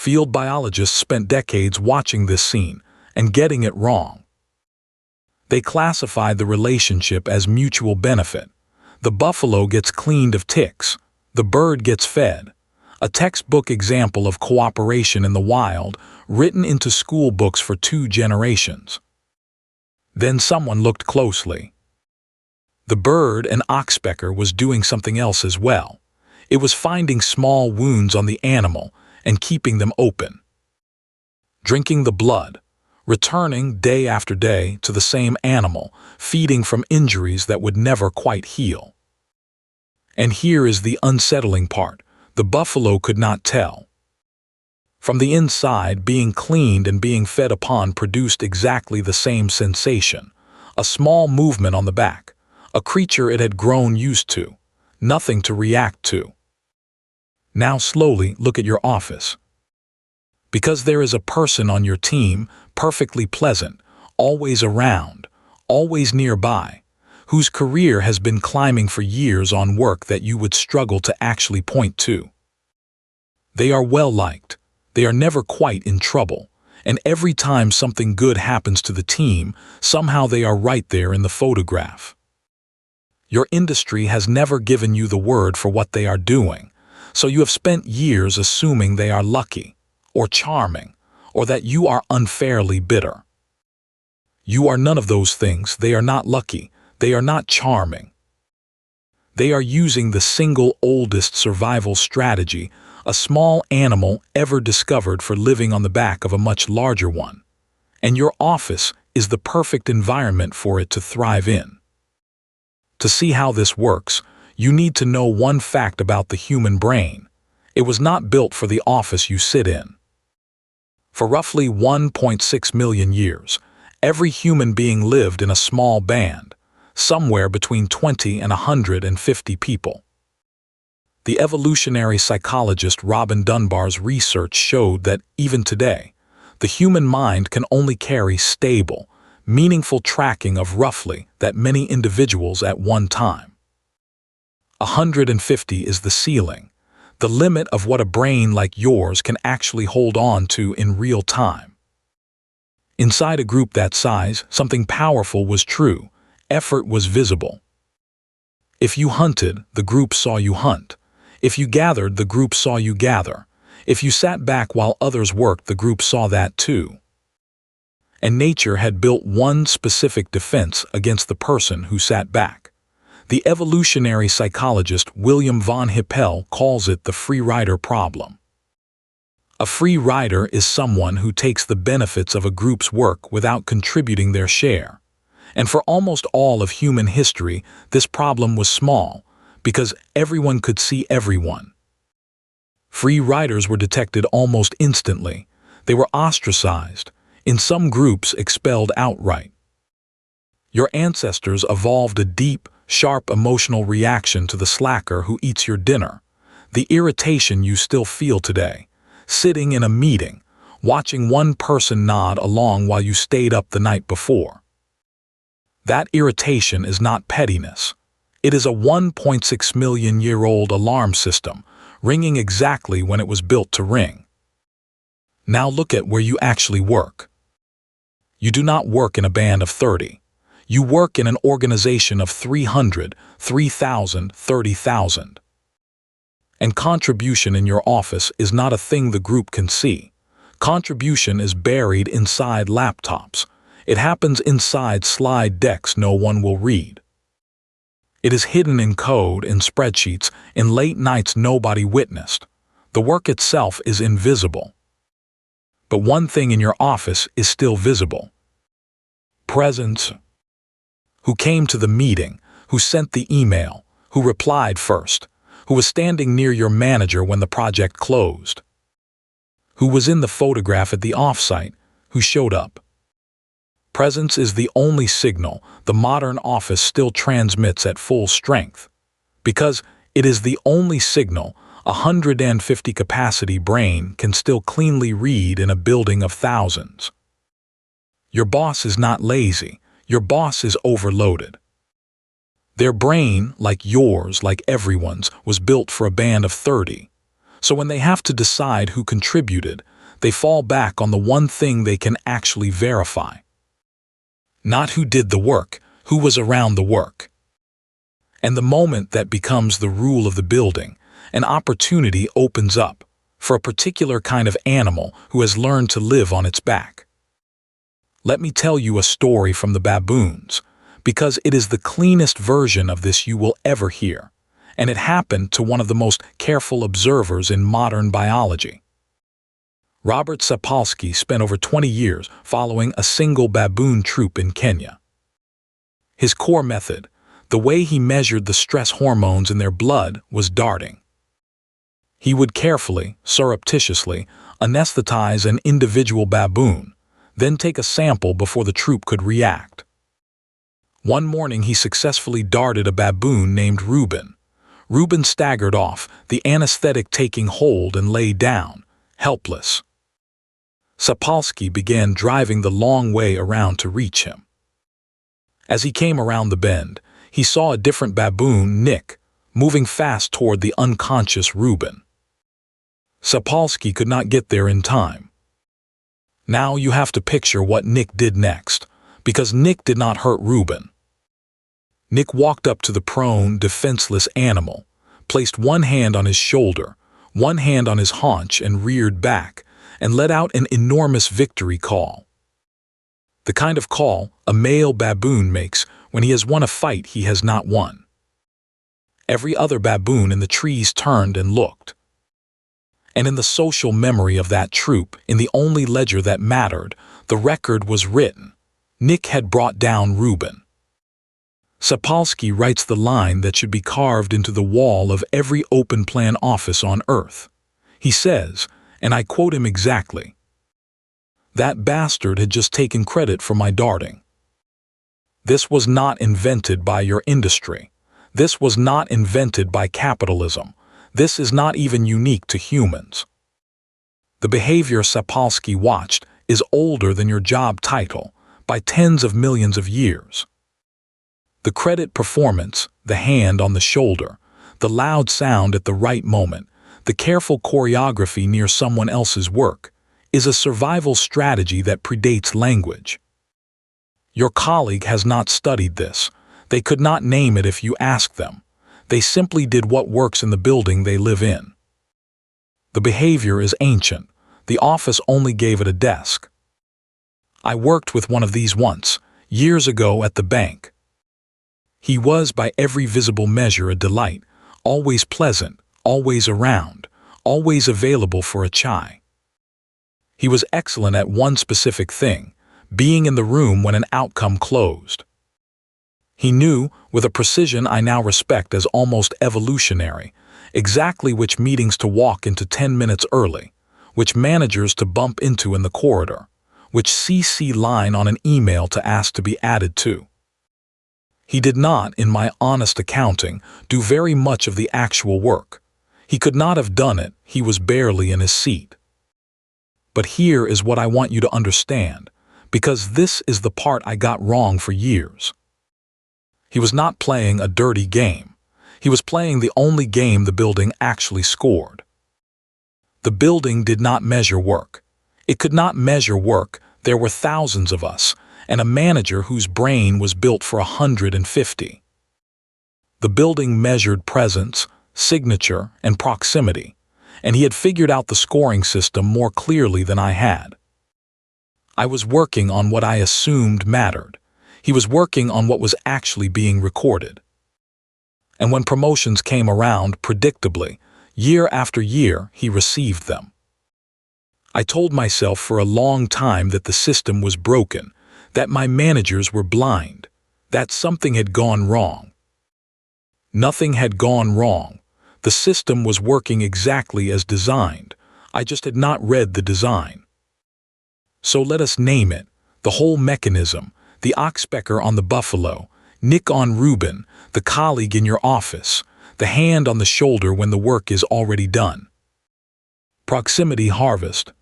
Field biologists spent decades watching this scene and getting it wrong. They classified the relationship as mutual benefit. The buffalo gets cleaned of ticks. The bird gets fed. A textbook example of cooperation in the wild, written into school books for 2 generations. Then someone looked closely. The bird, an oxpecker, was doing something else as well. It was finding small wounds on the animal and keeping them open. Drinking the blood, returning day after day to the same animal, feeding from injuries that would never quite heal. And here is the unsettling part. The buffalo could not tell. From the inside, being cleaned and being fed upon produced exactly the same sensation. A small movement on the back, a creature it had grown used to, nothing to react to. Now slowly look at your office. Because there is a person on your team, perfectly pleasant, always around, always nearby, whose career has been climbing for years on work that you would struggle to actually point to. They are well-liked, they are never quite in trouble, and every time something good happens to the team, somehow they are right there in the photograph. Your industry has never given you the word for what they are doing, so you have spent years assuming they are lucky, or charming, or that you are unfairly bitter. You are none of those things. They are not lucky. They are not charming. They are using the single oldest survival strategy a small animal ever discovered for living on the back of a much larger one, and your office is the perfect environment for it to thrive in. To see how this works, you need to know one fact about the human brain. It was not built for the office you sit in. For roughly 1.6 million years, every human being lived in a small band, somewhere between 20 and 150 people. The evolutionary psychologist Robin Dunbar's research showed that even today, the human mind can only carry stable, meaningful tracking of roughly that many individuals at one time. 150 is the ceiling, the limit of what a brain like yours can actually hold on to in real time. Inside a group that size, something powerful was true. Effort was visible. If you hunted, the group saw you hunt. If you gathered, the group saw you gather. If you sat back while others worked, the group saw that too. And nature had built one specific defense against the person who sat back. The evolutionary psychologist William von Hippel calls it the free rider problem. A free rider is someone who takes the benefits of a group's work without contributing their share. And for almost all of human history, this problem was small, because everyone could see everyone. Free riders were detected almost instantly. They were ostracized, in some groups expelled outright. Your ancestors evolved a deep, sharp emotional reaction to the slacker who eats your dinner, the irritation you still feel today, sitting in a meeting, watching one person nod along while you stayed up the night before. That irritation is not pettiness. It is a 1.6 million year old alarm system, ringing exactly when it was built to ring. Now look at where you actually work. You do not work in a band of 30. You work in an organization of 300, 3,000, 30,000. And contribution in your office is not a thing the group can see. Contribution is buried inside laptops. It happens inside slide decks no one will read. It is hidden in code, in spreadsheets, in late nights nobody witnessed. The work itself is invisible. But one thing in your office is still visible. Presence. Who came to the meeting, who sent the email, who replied first, who was standing near your manager when the project closed, who was in the photograph at the offsite, who showed up. Presence is the only signal the modern office still transmits at full strength, because it is the only signal a 150 capacity brain can still cleanly read in a building of thousands. Your boss is not lazy, your boss is overloaded. Their brain, like yours, like everyone's, was built for a band of 30. So when they have to decide who contributed, They fall back on the one thing they can actually verify. Not who did the work, who was around the work. And the moment that becomes the rule of the building, an opportunity opens up for a particular kind of animal who has learned to live on its back. Let me tell you a story from the baboons, because it is the cleanest version of this you will ever hear, and it happened to one of the most careful observers in modern biology. Robert Sapolsky spent over 20 years following a single baboon troop in Kenya. His core method, the way he measured the stress hormones in their blood, was darting. He would carefully, surreptitiously, anesthetize an individual baboon, then take a sample before the troop could react. One morning he successfully darted a baboon named Reuben. Reuben staggered off, the anesthetic taking hold, and lay down, helpless. Sapolsky began driving the long way around to reach him. As he came around the bend, he saw a different baboon, Nick, moving fast toward the unconscious Reuben. Sapolsky could not get there in time. Now you have to picture what Nick did next, because Nick did not hurt Reuben. Nick walked up to the prone, defenseless animal, placed one hand on his shoulder, one hand on his haunch, and reared back, and let out an enormous victory call. The kind of call a male baboon makes when he has won a fight he has not won. Every other baboon in the trees turned and looked. And in the social memory of that troop, in the only ledger that mattered, the record was written. Nick had brought down Reuben. Sapolsky writes the line that should be carved into the wall of every open-plan office on Earth. He says, and I quote him exactly, "That bastard had just taken credit for my darting. This was not invented by your industry. This was not invented by capitalism. This is not even unique to humans." The behavior Sapolsky watched is older than your job title by tens of millions of years. The credit performance, the hand on the shoulder, the loud sound at the right moment, the careful choreography near someone else's work, is a survival strategy that predates language. Your colleague has not studied this. They could not name it if you asked them. They simply did what works in the building they live in. The behavior is ancient. The office only gave it a desk. I worked with one of these once, years ago at the bank. He was by every visible measure a delight, always pleasant, always around, always available for a chai. He was excellent at one specific thing, being in the room when an outcome closed. He knew, with a precision I now respect as almost evolutionary, exactly which meetings to walk into 10 minutes early, which managers to bump into in the corridor, which CC line on an email to ask to be added to. He did not, in my honest accounting, do very much of the actual work. He could not have done it, he was barely in his seat. But here is what I want you to understand, because this is the part I got wrong for years. He was not playing a dirty game. He was playing the only game the building actually scored. The building did not measure work. It could not measure work. There were thousands of us, and a manager whose brain was built for 150. The building measured presence, signature, and proximity, and he had figured out the scoring system more clearly than I had. I was working on what I assumed mattered. He was working on what was actually being recorded. And when promotions came around, predictably, year after year, he received them. I told myself for a long time that the system was broken, that my managers were blind, that something had gone wrong. Nothing had gone wrong. The system was working exactly as designed. I just had not read the design. So let us name it, the whole mechanism, the oxpecker on the buffalo, Nick on Reuben, the colleague in your office, the hand on the shoulder when the work is already done. Proximity harvest.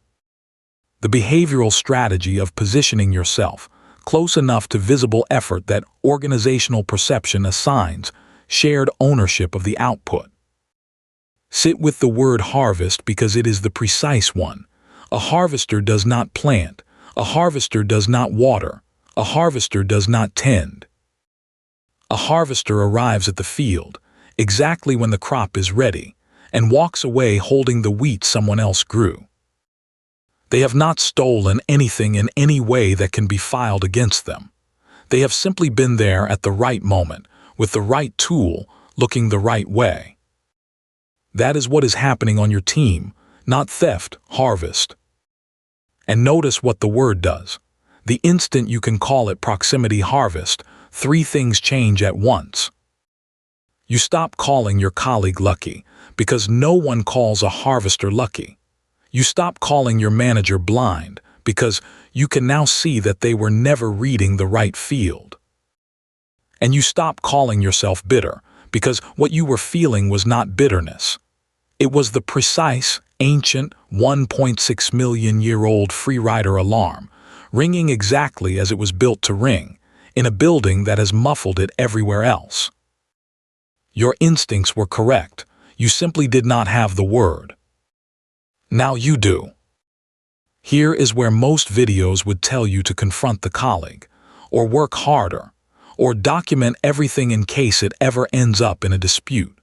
The behavioral strategy of positioning yourself close enough to visible effort that organizational perception assigns shared ownership of the output. Sit with the word harvest because it is the precise one. A harvester does not plant. A harvester does not water. A harvester does not tend. A harvester arrives at the field, exactly when the crop is ready, and walks away holding the wheat someone else grew. They have not stolen anything in any way that can be filed against them. They have simply been there at the right moment, with the right tool, looking the right way. That is what is happening on your team, not theft, harvest. And notice what the word does. The instant you can call it proximity harvest, three things change at once. You stop calling your colleague lucky, because no one calls a harvester lucky. You stop calling your manager blind, because you can now see that they were never reading the right field. And you stop calling yourself bitter, because what you were feeling was not bitterness. It was the precise, ancient, 1.6 million year old free rider alarm, ringing exactly as it was built to ring, in a building that has muffled it everywhere else. Your instincts were correct. You simply did not have the word. Now you do. Here is where most videos would tell you to confront the colleague, or work harder, or document everything in case it ever ends up in a dispute.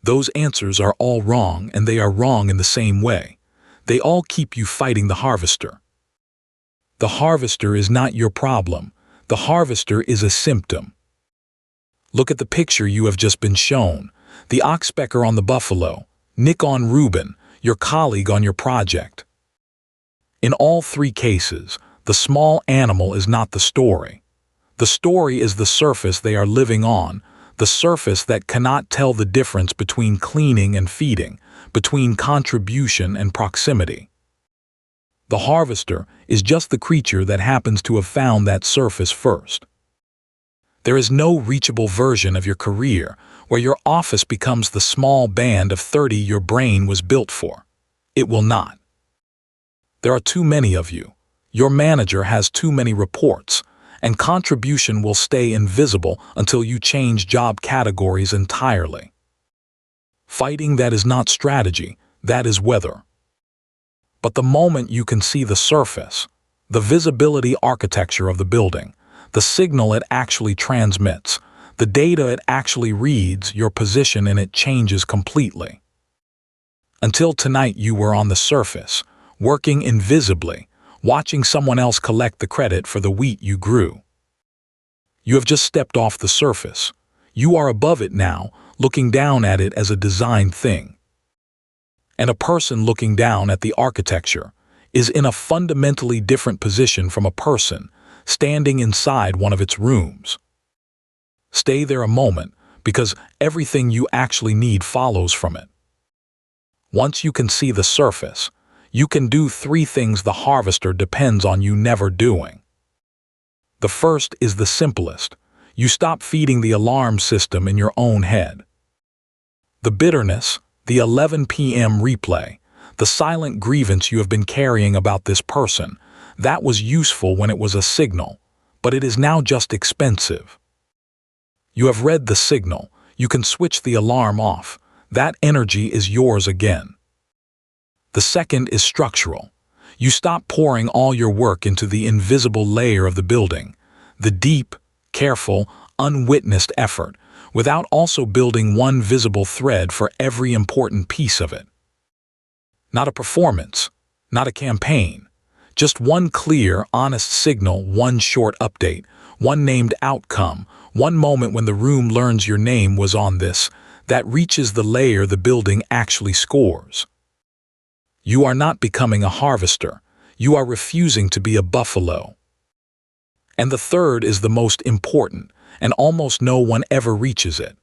Those answers are all wrong, and they are wrong in the same way. They all keep you fighting the harvester. The harvester is not your problem. The harvester is a symptom. Look at the picture you have just been shown. The oxpecker on the buffalo, Nick on Reuben, your colleague on your project. In all three cases, the small animal is not the story. The story is the surface they are living on, the surface that cannot tell the difference between cleaning and feeding, between contribution and proximity. The harvester is just the creature that happens to have found that surface first. There is no reachable version of your career where your office becomes the small band of 30 your brain was built for. It will not. There are too many of you. Your manager has too many reports, and contribution will stay invisible until you change job categories entirely. Fighting that is not strategy, that is weather. But the moment you can see the surface, the visibility architecture of the building, the signal it actually transmits, the data it actually reads, your position in it changes completely. Until tonight you were on the surface, working invisibly, watching someone else collect the credit for the wheat you grew. You have just stepped off the surface. You are above it now, looking down at it as a designed thing. And a person looking down at the architecture is in a fundamentally different position from a person standing inside one of its rooms. Stay there a moment, because everything you actually need follows from it. Once you can see the surface, you can do three things the harvester depends on you never doing. The first is the simplest. You stop feeding the alarm system in your own head. The bitterness, the 11 p.m. replay, the silent grievance you have been carrying about this person, that was useful when it was a signal, but it is now just expensive. You have read the signal. You can switch the alarm off. That energy is yours again. The second is structural. You stop pouring all your work into the invisible layer of the building, the deep, careful, unwitnessed effort, without also building one visible thread for every important piece of it. Not a performance, not a campaign, just one clear, honest signal, one short update, one named outcome, one moment when the room learns your name was on this, that reaches the layer the building actually scores. You are not becoming a harvester. You are refusing to be a buffalo. And the third is the most important, and almost no one ever reaches it.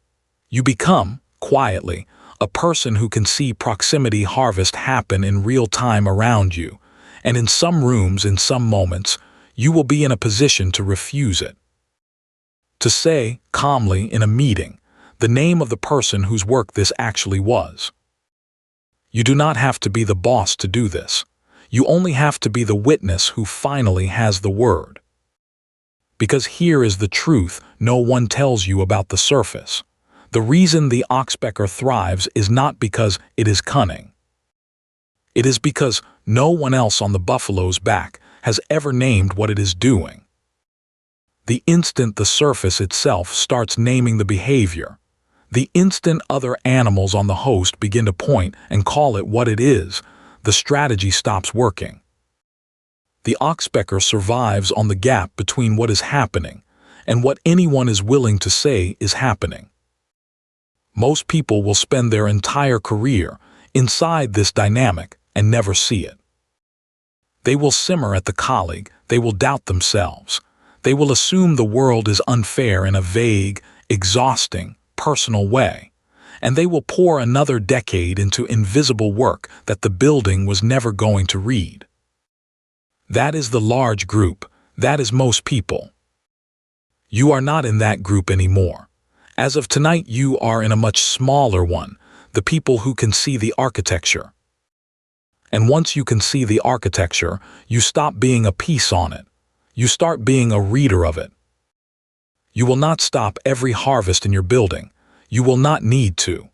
You become, quietly, a person who can see proximity harvest happen in real time around you, and in some rooms, in some moments, you will be in a position to refuse it. To say, calmly, in a meeting, the name of the person whose work this actually was. You do not have to be the boss to do this. You only have to be the witness who finally has the word. Because here is the truth no one tells you about the surface. The reason the oxpecker thrives is not because it is cunning. It is because No one else on the buffalo's back has ever named what it is doing. The instant the surface itself starts naming the behavior, the instant other animals on the host begin to point and call it what it is, the strategy stops working. The oxpecker survives on the gap between what is happening and what anyone is willing to say is happening. Most people will spend their entire career inside this dynamic and never see it. They will simmer at the colleague, they will doubt themselves, they will assume the world is unfair in a vague, exhausting, personal way, and they will pour another decade into invisible work that the building was never going to read. That is the large group, that is most people. You are not in that group anymore. As of tonight, you are in a much smaller one, the people who can see the architecture. And once you can see the architecture, you stop being a piece on it. You start being a reader of it. You will not stop every harvest in your building. You will not need to.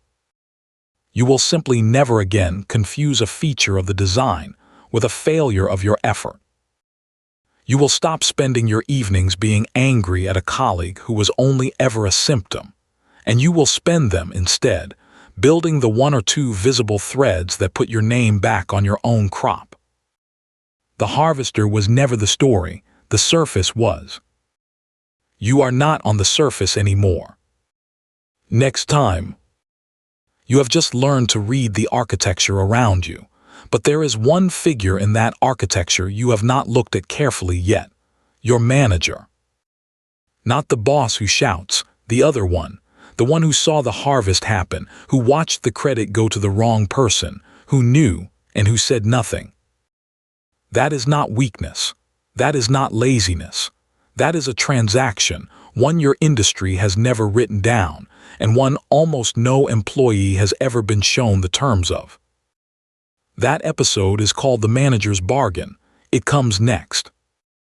You will simply never again confuse a feature of the design with a failure of your effort. You will stop spending your evenings being angry at a colleague who was only ever a symptom, and you will spend them instead building the one or two visible threads that put your name back on your own crop. The harvester was never the story, the surface was. You are not on the surface anymore. Next time. You have just learned to read the architecture around you, but there is one figure in that architecture you have not looked at carefully yet, your manager. Not the boss who shouts, the other one, the one who saw the harvest happen, who watched the credit go to the wrong person, who knew and who said nothing. That is not weakness. That is not laziness. That is a transaction, one your industry has never written down, and one almost no employee has ever been shown the terms of. That episode is called The Manager's Bargain. It comes next.